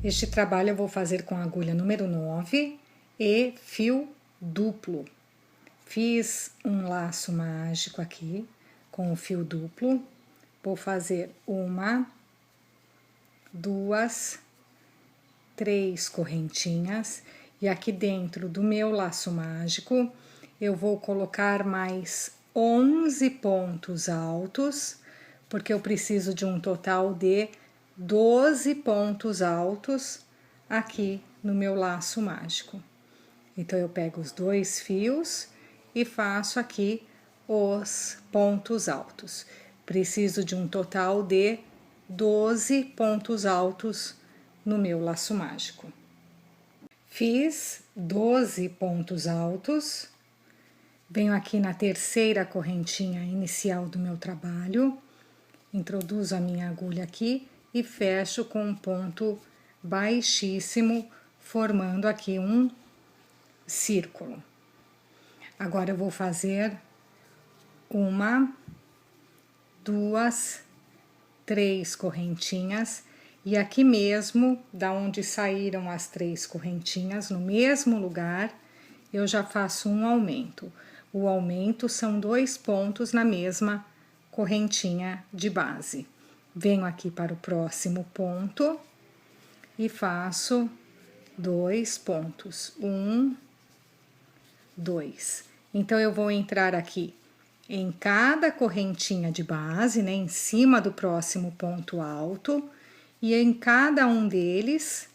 Este trabalho eu vou fazer com a agulha número 9 e fio duplo. Fiz um laço mágico aqui com o fio duplo. Vou fazer 1, 2, 3 correntinhas. E aqui dentro do meu laço mágico, eu vou colocar mais 11 pontos altos, porque eu preciso de um total de 12 pontos altos aqui no meu laço mágico. Então, eu pego os 2 fios e faço aqui os pontos altos. Preciso de um total de 12 pontos altos no meu laço mágico. Fiz 12 pontos altos, venho aqui na terceira correntinha inicial do meu trabalho, introduzo a minha agulha aqui e fecho com um ponto baixíssimo, formando aqui um círculo. Agora eu vou fazer 1, 2, 3 correntinhas. E aqui mesmo, da onde saíram as 3 correntinhas, no mesmo lugar, eu já faço um aumento. O aumento são 2 pontos na mesma correntinha de base. Venho aqui para o próximo ponto e faço 2 pontos. 1, 2. Então, eu vou entrar aqui em cada correntinha de base, né, em cima do próximo ponto alto. E em cada um deles,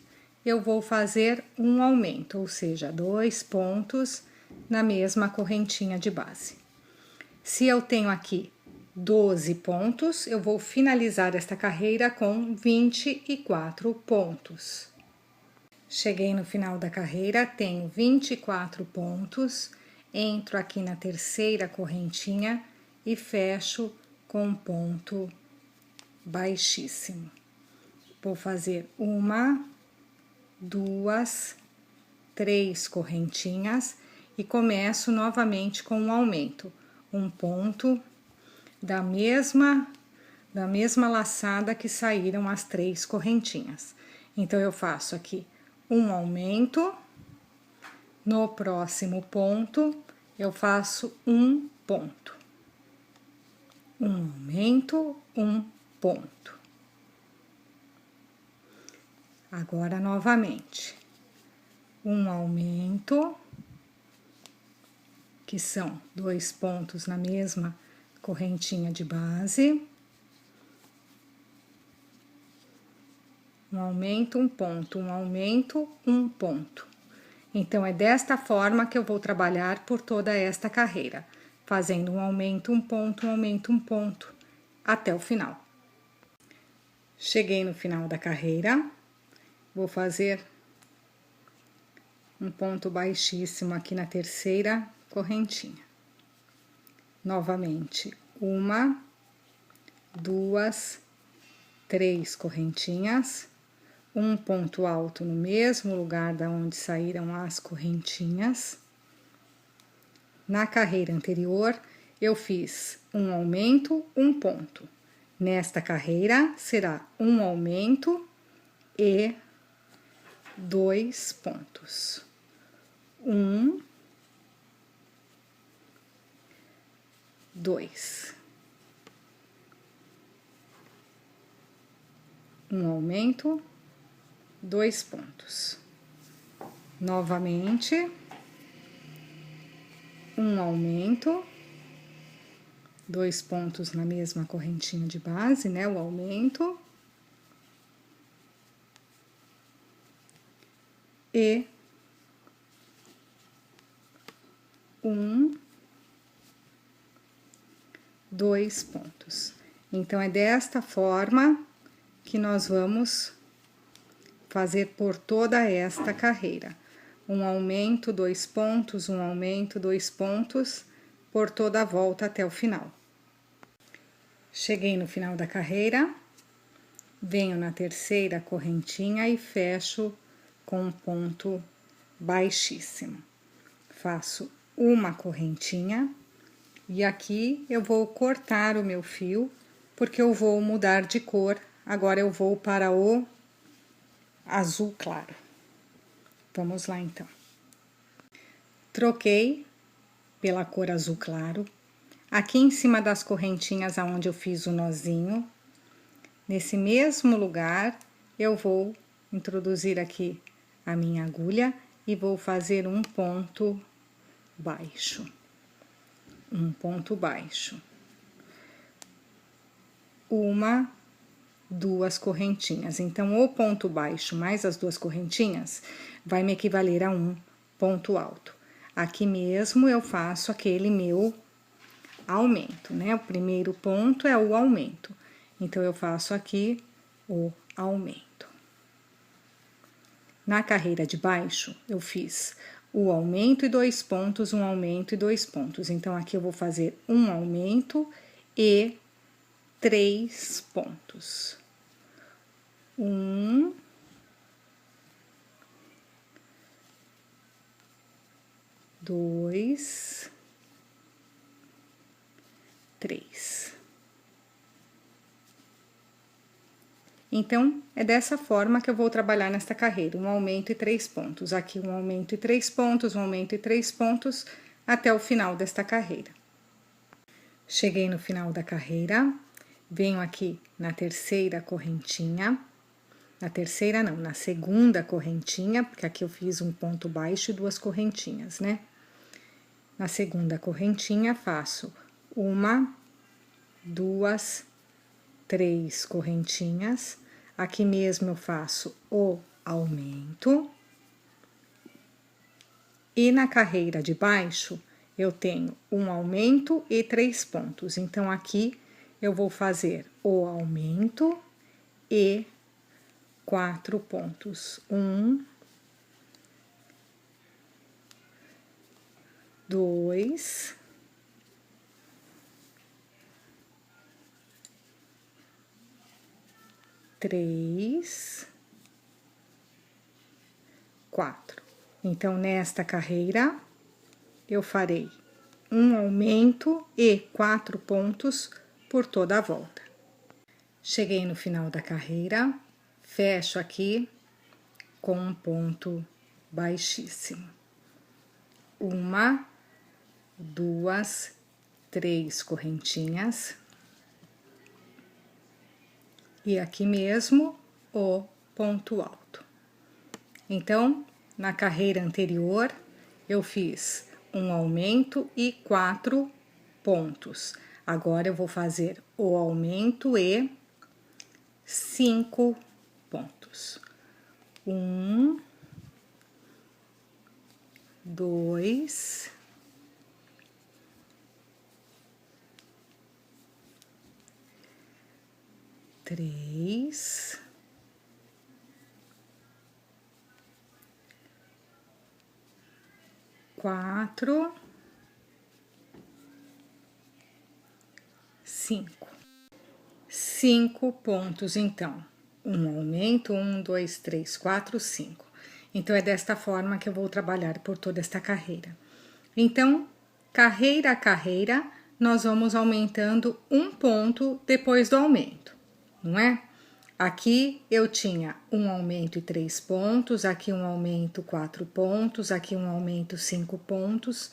eu vou fazer um aumento, ou seja, 2 pontos na mesma correntinha de base. Se eu tenho aqui 12 pontos, eu vou finalizar esta carreira com 24 pontos. Cheguei no final da carreira, tenho 24 pontos, entro aqui na terceira correntinha e fecho com um ponto baixíssimo. Vou fazer 1, 2, 3 correntinhas e começo novamente com um aumento. Um ponto da mesma laçada que saíram as 3 correntinhas. Então, eu faço aqui um aumento. No próximo ponto, eu faço um ponto. Um aumento, um ponto. Agora, novamente, um aumento, que são 2 pontos na mesma correntinha de base. Um aumento, um ponto, um aumento, um ponto. Então, é desta forma que eu vou trabalhar por toda esta carreira, fazendo um aumento, um ponto, um aumento, um ponto, até o final. Cheguei no final da carreira. Vou fazer um ponto baixíssimo aqui na terceira correntinha. Novamente, 1, 2, 3 correntinhas, um ponto alto no mesmo lugar da onde saíram as correntinhas. Na carreira anterior, eu fiz um aumento, um ponto. Nesta carreira, será um aumento e 2 pontos. 1, 2. Um aumento, 2 pontos. Novamente, um aumento, 2 pontos na mesma correntinha de base, né? O aumento. E 2 pontos. Então, é desta forma que nós vamos fazer por toda esta carreira. Um aumento, 2 pontos, um aumento, 2 pontos, por toda a volta até o final. Cheguei no final da carreira, venho na terceira correntinha e fecho com um ponto baixíssimo. Faço uma correntinha e aqui eu vou cortar o meu fio, porque eu vou mudar de cor. Agora eu vou para o azul claro. Vamos lá, então. Troquei pela cor azul claro. Aqui em cima das correntinhas aonde eu fiz o nozinho, nesse mesmo lugar, eu vou introduzir aqui a minha agulha e vou fazer um ponto baixo. Um ponto baixo. Uma, duas correntinhas. Então, o ponto baixo mais as duas correntinhas vai me equivaler a um ponto alto. Aqui mesmo eu faço aquele meu aumento, né? O primeiro ponto é o aumento. Então, eu faço aqui o aumento. Na carreira de baixo, eu fiz o aumento e 2 pontos, um aumento e 2 pontos. Então, aqui eu vou fazer um aumento e 3 pontos. 1, 2, 3. Então, é dessa forma que eu vou trabalhar nesta carreira, um aumento e 3 pontos. Aqui um aumento e 3 pontos, um aumento e 3 pontos, até o final desta carreira. Cheguei no final da carreira, venho aqui na terceira correntinha, na terceira não, na segunda correntinha, porque aqui eu fiz um ponto baixo e 2 correntinhas, né? Na segunda correntinha, faço uma, 2, 3 correntinhas. Aqui mesmo eu faço o aumento. E na carreira de baixo, eu tenho um aumento e 3 pontos. Então, aqui eu vou fazer o aumento e 4 pontos. 1, 2, 3, 4. Então, nesta carreira, eu farei um aumento e 4 pontos por toda a volta. Cheguei no final da carreira, fecho aqui com um ponto baixíssimo. 1, 2, 3 correntinhas. E aqui mesmo, o ponto alto. Então, na carreira anterior, eu fiz um aumento e 4 pontos. Agora, eu vou fazer o aumento e 5 pontos. 1, 2, 3, 4, 5. 5 pontos, então. Um aumento, 1, 2, 3, 4, 5. Então, é desta forma que eu vou trabalhar por toda esta carreira. Então, carreira a carreira, nós vamos aumentando um ponto depois do aumento, não é? Aqui eu tinha um aumento e 3 pontos, aqui um aumento 4 pontos, aqui um aumento 5 pontos.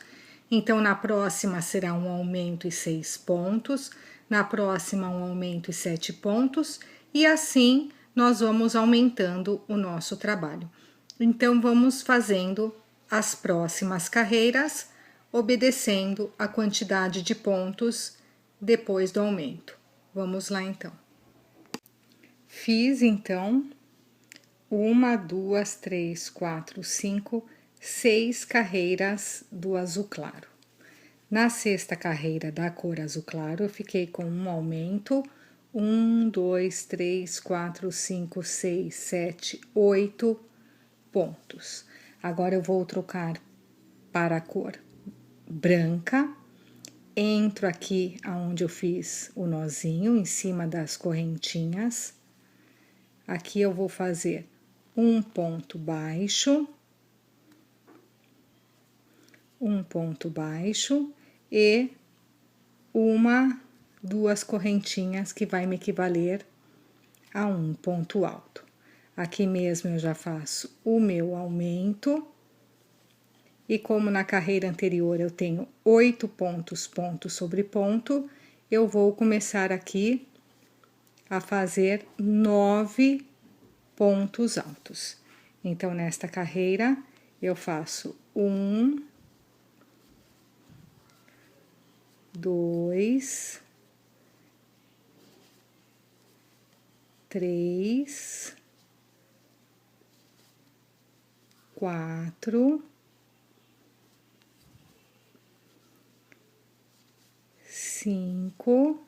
Então, na próxima será um aumento e 6 pontos, na próxima um aumento e 7 pontos, e assim nós vamos aumentando o nosso trabalho. Então, vamos fazendo as próximas carreiras, obedecendo a quantidade de pontos depois do aumento. Vamos lá, então. Fiz, então, 1, 2, 3, 4, 5, 6 carreiras do azul claro. Na sexta carreira da cor azul claro, eu fiquei com um aumento, 1, 2, 3, 4, 5, 6, 7, 8 pontos. Agora, eu vou trocar para a cor branca, entro aqui aonde eu fiz o nozinho, em cima das correntinhas. Aqui eu vou fazer um ponto baixo, e 1, 2 correntinhas que vai me equivaler a um ponto alto. Aqui mesmo eu já faço o meu aumento. E como na carreira anterior eu tenho 8 pontos, ponto sobre ponto, eu vou começar aqui a fazer 9 pontos altos. Então, nesta carreira, eu faço 1, 2, 3, 4, 5,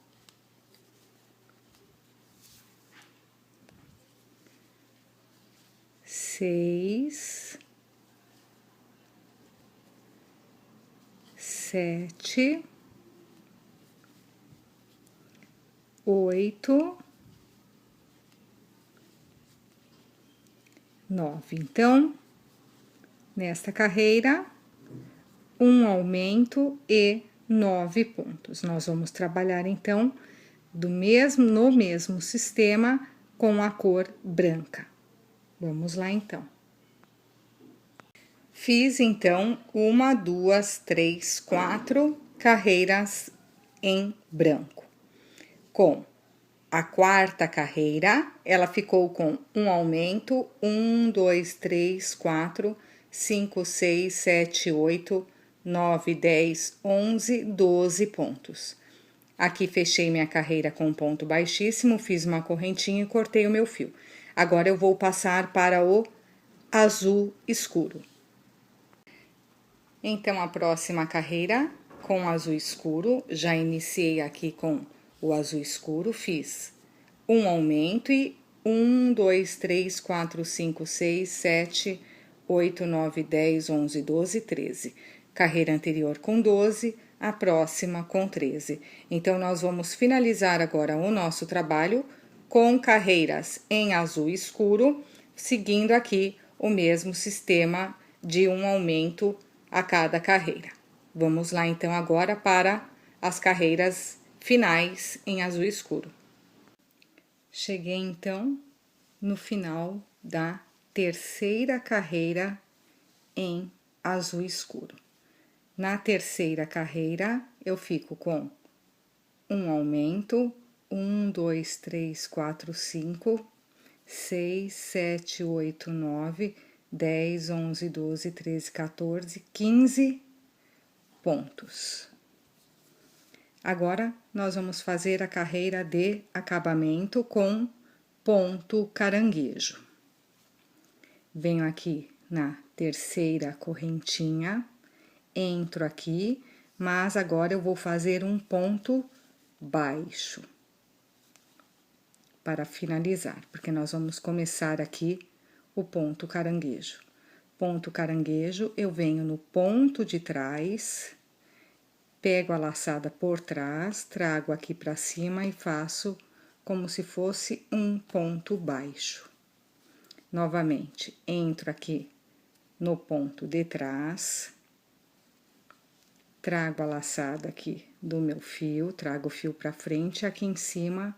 6, 7, 8, 9. Então, nesta carreira, um aumento e 9 pontos. Nós vamos trabalhar, então, no mesmo sistema com a cor branca. Vamos lá, então. Fiz, então, 1, 2, 3, 4 carreiras em branco. Com a quarta carreira, ela ficou com um aumento, 1, 2, 3, 4, 5, 6, 7, 8, 9, 10, 11, 12 pontos. Aqui fechei minha carreira com um ponto baixíssimo, fiz uma correntinha e cortei o meu fio. Agora eu vou passar para o azul escuro. Então, a próxima carreira com azul escuro, já iniciei aqui com o azul escuro, fiz um aumento e 1, 2, 3, 4, 5, 6, 7, 8, 9, 10, 11, 12, 13. Carreira anterior com 12, a próxima com 13. Então, nós vamos finalizar agora o nosso trabalho com carreiras em azul escuro, seguindo aqui o mesmo sistema de um aumento a cada carreira. Vamos lá, então, agora para as carreiras finais em azul escuro. Cheguei, então, no final da terceira carreira em azul escuro. Na terceira carreira, eu fico com um aumento, 1, 2, 3, 4, 5, 6, 7, 8, 9, 10, 11, 12, 13, 14, 15 pontos. Agora, nós vamos fazer a carreira de acabamento com ponto caranguejo. Venho aqui na terceira correntinha, entro aqui, mas agora eu vou fazer um ponto baixo para finalizar, porque nós vamos começar aqui o ponto caranguejo. Ponto caranguejo, eu venho no ponto de trás, pego a laçada por trás, trago aqui para cima e faço como se fosse um ponto baixo. Novamente, entro aqui no ponto de trás, trago a laçada aqui do meu fio, trago o fio para frente, aqui em cima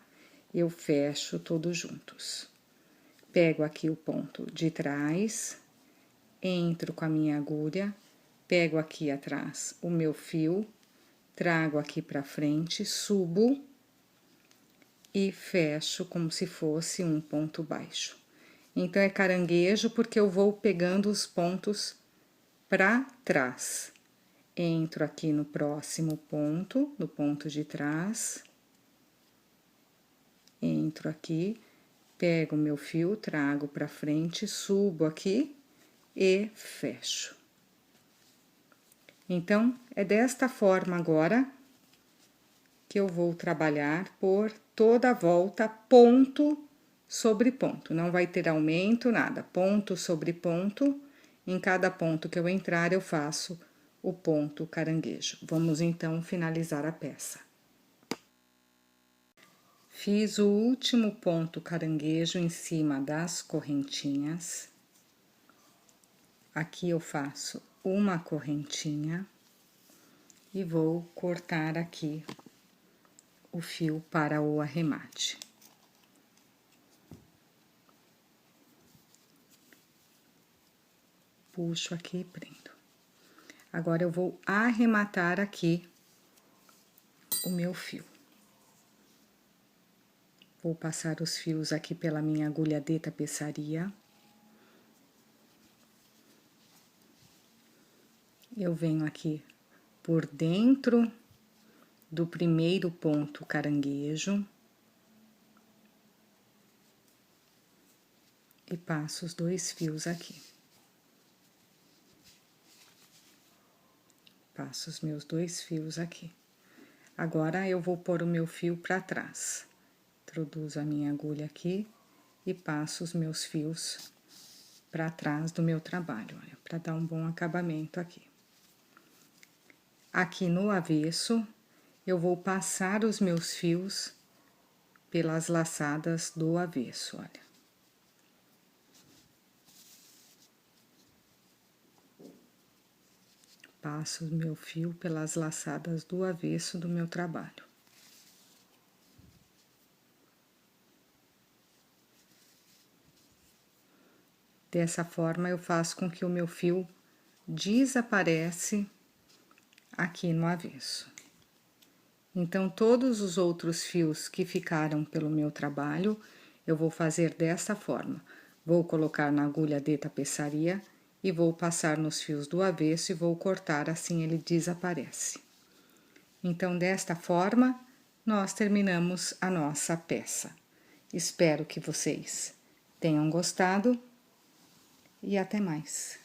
eu fecho todos juntos. Pego aqui o ponto de trás, entro com a minha agulha, pego aqui atrás o meu fio, trago aqui para frente, subo e fecho como se fosse um ponto baixo. Então, é caranguejo porque eu vou pegando os pontos para trás. Entro aqui no próximo ponto, no ponto de trás. Entro aqui, pego o meu fio, trago para frente, subo aqui e fecho. Então, é desta forma agora que eu vou trabalhar por toda a volta, ponto sobre ponto. Não vai ter aumento, nada. Ponto sobre ponto. Em cada ponto que eu entrar, eu faço o ponto caranguejo. Vamos, então, finalizar a peça. Fiz o último ponto caranguejo em cima das correntinhas. Aqui eu faço uma correntinha e vou cortar aqui o fio para o arremate. puxo aqui e prendo. Agora, eu vou arrematar aqui o meu fio. Vou passar os fios aqui pela minha agulha de tapeçaria. Eu venho aqui por dentro do primeiro ponto caranguejo. E passo os 2 fios aqui. Passo os meus 2 fios aqui. Agora, eu vou pôr o meu fio para trás. Introduzo a minha agulha aqui e passo os meus fios para trás do meu trabalho, olha, para dar um bom acabamento aqui. Aqui no avesso, eu vou passar os meus fios pelas laçadas do avesso, olha. Passo o meu fio pelas laçadas do avesso do meu trabalho. Dessa forma, eu faço com que o meu fio desaparece aqui no avesso. Então, todos os outros fios que ficaram pelo meu trabalho, eu vou fazer desta forma. Vou colocar na agulha de tapeçaria e vou passar nos fios do avesso e vou cortar, assim ele desaparece. Então, desta forma, nós terminamos a nossa peça. Espero que vocês tenham gostado e até mais.